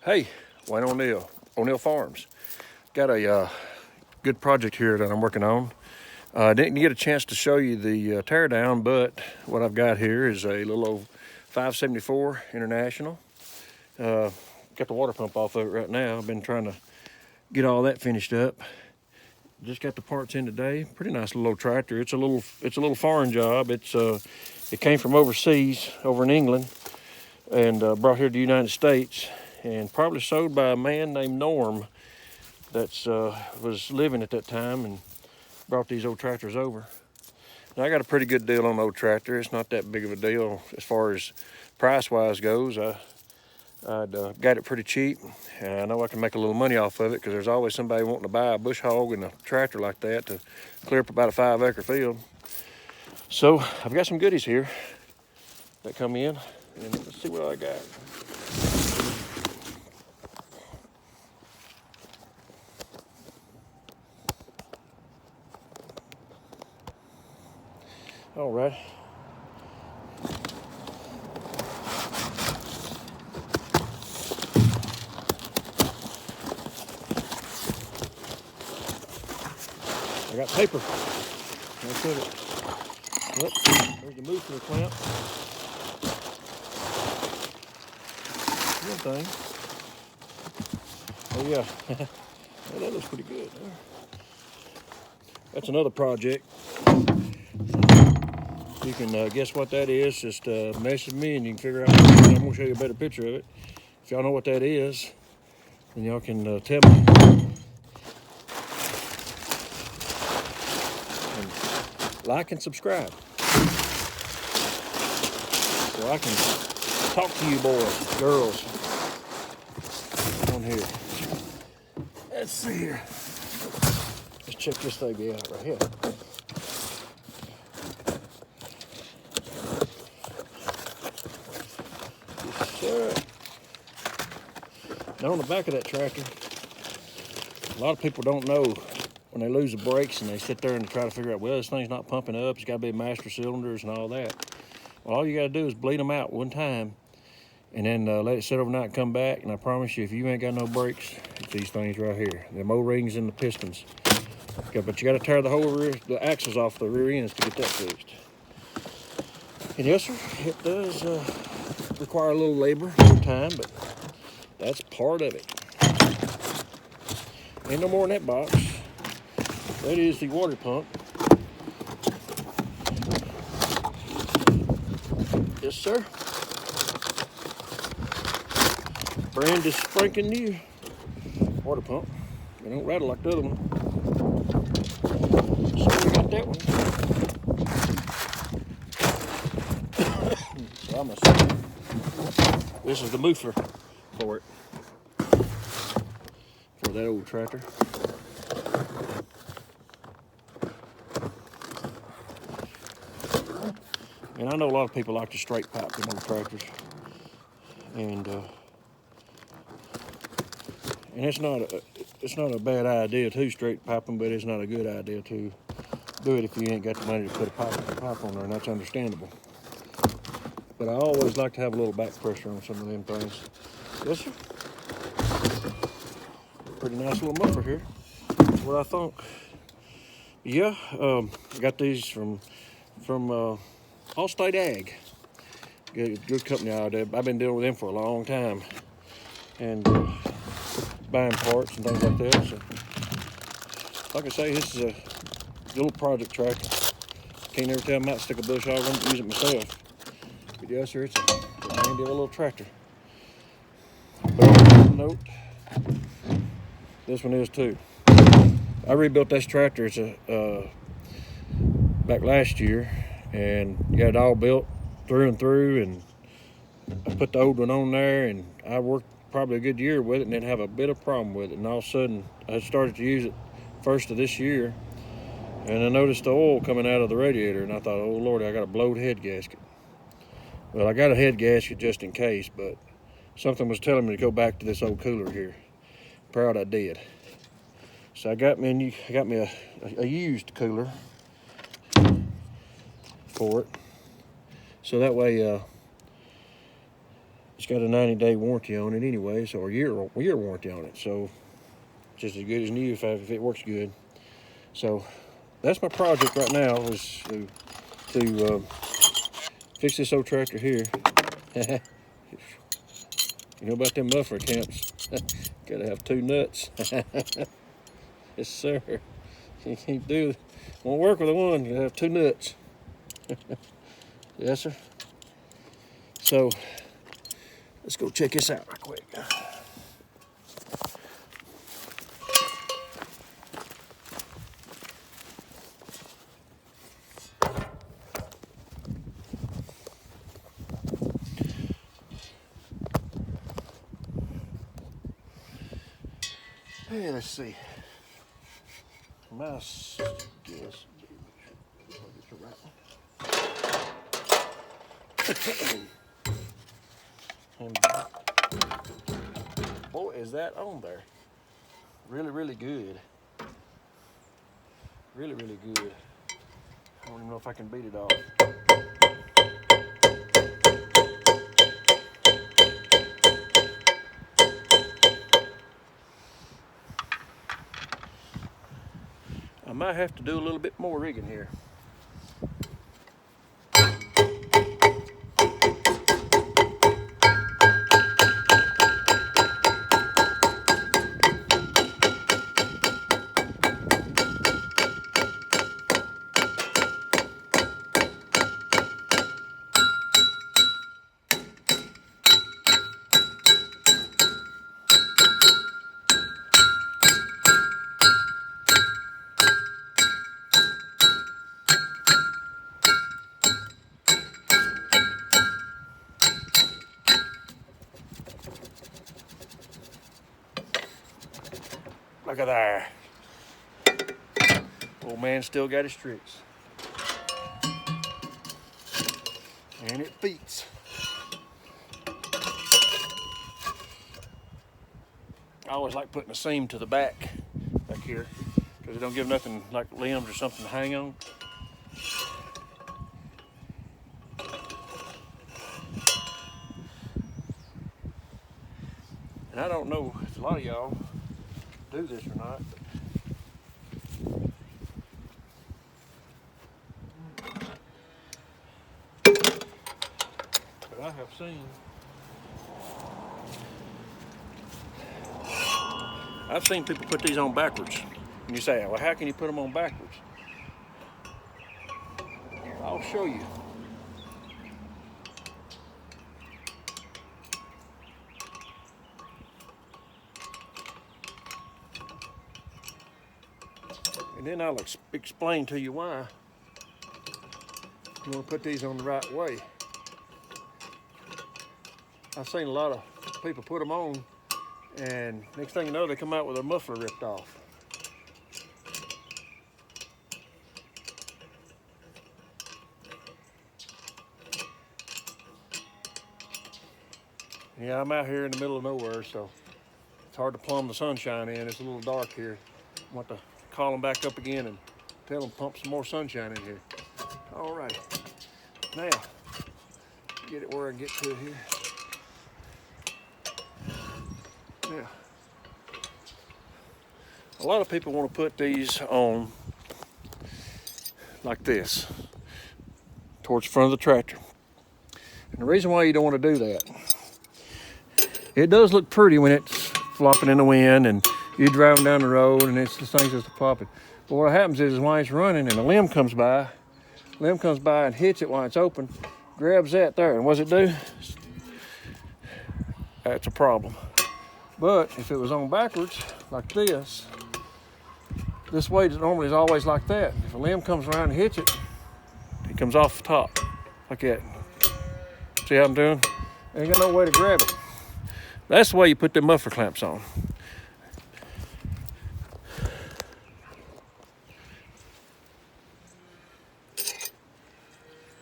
Hey, Wayne O'Neill, O'Neill Farms. Got a good project here that I'm working on. Didn't get a chance to show you the teardown, but what I've got here is a little old 574 International. Got the water pump off of it right now. I've been trying to get all that finished up. Just got the parts in today. Pretty nice little old tractor. It's a little foreign job. It came from overseas, over in England, and brought here to the United States, and probably sold by a man named Norm that was living at that time and brought these old tractors over. Now, I got a pretty good deal on the old tractor. It's not that big of a deal as far as price-wise goes. I'd got it pretty cheap, and I know I can make a little money off of it because there's always somebody wanting to buy a bush hog and a tractor like that to clear up about a 5-acre field. So I've got some goodies here that come in, and let's see what I got. All right. I got paper. That's it. Yep. There's the moose for the clamp. One thing. Oh yeah. Well, that looks pretty good. That's another project. You can guess what that is. Just message me and you can figure out. I'm going to show you a better picture of it. If y'all know what that is, then y'all can tell me. And like and subscribe so I can talk to you boys, girls on here. Let's see here. Let's check this baby out right here. Sure. Now on the back of that tractor, a lot of people don't know when they lose the brakes and they sit there and try to figure out, well, this thing's not pumping up, it's got to be master cylinders and all that. Well, all you got to do is bleed them out one time and then let it sit overnight and come back, and I promise you, if you ain't got no brakes, it's these things right here, the O-rings and the pistons. But you got to tear the axles off the rear ends to get that fixed. And yes, sir, it does require a little labor, a little time, but that's part of it. Ain't no more in that box. That is the water pump. Yes, sir. Brand is spanking new water pump. It don't rattle like the other one. So we got that one. So I'm assuming this is the muffler for it, for that old tractor. And I know a lot of people like to straight pipe them old tractors, and it's not a bad idea to straight pipe them, but it's not a good idea to do it if you ain't got the money to put a pipe on there, and that's understandable. But I always like to have a little back pressure on some of them things. Yes, sir. Pretty nice little muffler here. That's what I think. Yeah, I got these from Allstate Ag. Good company out there. I've been dealing with them for a long time, and buying parts and things like that. So, like I say, this is a little project tractor. Can't never tell I might stick a bush hog on it and use it myself. But yes, sir, it's a handy little tractor. But on note, this one is too. I rebuilt this tractor back last year, and got it all built through and through, and I put the old one on there, and I worked probably a good year with it and then have a bit of problem with it, and all of a sudden I started to use it first of this year, and I noticed the oil coming out of the radiator, and I thought, oh Lord, I got a blowed head gasket. Well, I got a head gasket just in case, but something was telling me to go back to this old cooler here. Proud I did. So I got me a used cooler for it, so that way it's got a 90-day warranty on it anyways, or a year warranty on it. So it's just as good as new if it works good. So that's my project right now, is to fix this old tractor here. You know about them muffler clamps? Gotta have 2 nuts. Yes, sir. You can't do it. Won't work with one. You have 2 nuts. Yes, sir. So let's go check this out right quick. Hey, let's see. Mouse, yes. And boy, is that on there. Really, really good. Really, really good. I don't even know if I can beat it off. I might have to do a little bit more rigging here. Look at there. Old man still got his tricks. And it beats. I always like putting a seam to the back here, because it don't give nothing like limbs or something to hang on. And I don't know if a lot of y'all do this or not, but I have seen. I've seen people put these on backwards. And you say, well, how can you put them on backwards? I'll show you. And then I'll explain to you why you want to put these on the right way. I've seen a lot of people put them on, and next thing you know, they come out with their muffler ripped off. Yeah, I'm out here in the middle of nowhere, so it's hard to plumb the sunshine in. It's a little dark here. I want to call them back up again and tell them pump some more sunshine in here. All right, now get it where I can get to it here. Now, a lot of people want to put these on like this, towards the front of the tractor. And the reason why you don't want to do that, it does look pretty when it's flopping in the wind and you're driving down the road and it's the thing's just flopping. But what happens is while it's running and a limb comes by and hits it while it's open, grabs that there, and what's it do? That's a problem. But if it was on backwards, like this way normally is always like that. If a limb comes around and hits it, it comes off the top, like that. See how I'm doing? Ain't got no way to grab it. That's the way you put the muffler clamps on.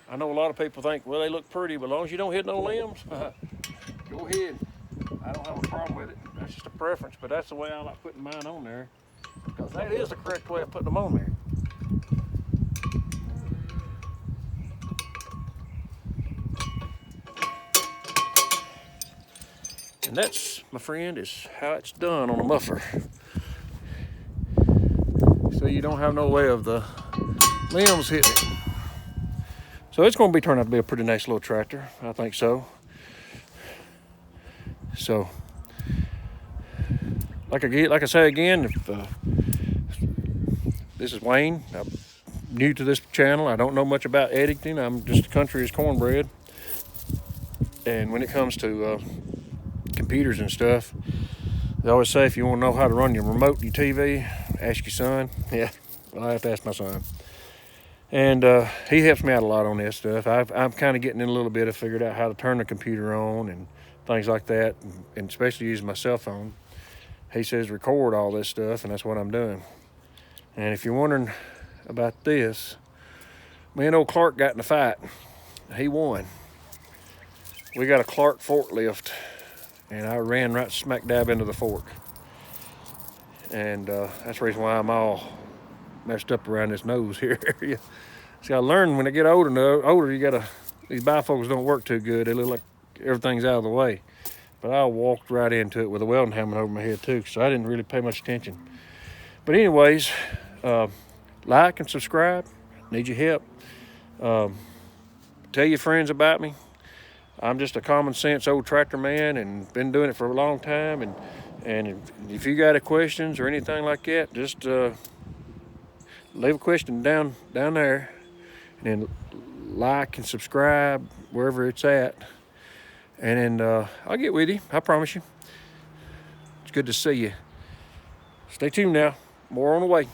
I know a lot of people think, well, they look pretty, but as long as you don't hit no limbs, go ahead. I don't have a problem with it. That's just a preference, but that's the way I like putting mine on there, because that is the correct way of putting them on there. And that's, my friend, is how it's done on a muffler. So you don't have no way of the limbs hitting it. So it's going to be turned out to be a pretty nice little tractor. I think so. So, like I say again, if this is Wayne. I'm new to this channel. I don't know much about editing. I'm just country as cornbread. And when it comes to computers and stuff, they always say if you want to know how to run your remote and your TV, ask your son. Yeah, well, I have to ask my son. And he helps me out a lot on this stuff. I'm kind of getting in a little bit of figured out how to turn the computer on and things like that, and especially using my cell phone. He says record all this stuff, and that's what I'm doing. And if you're wondering about this, me and old Clark got in a fight. He won. We got a Clark forklift, and I ran right smack dab into the fork. And that's the reason why I'm all messed up around this nose here. See, I learned when I get older, you gotta, these bifocals don't work too good. They look like everything's out of the way. But I walked right into it with a welding helmet over my head too, so I didn't really pay much attention. But anyways, like and subscribe. Need your help. Tell your friends about me. I'm just a common sense old tractor man and been doing it for a long time. And if you got any questions or anything like that, just leave a question down there, and then like and subscribe wherever it's at. And then I'll get with you. I promise you. It's good to see you. Stay tuned now. More on the way.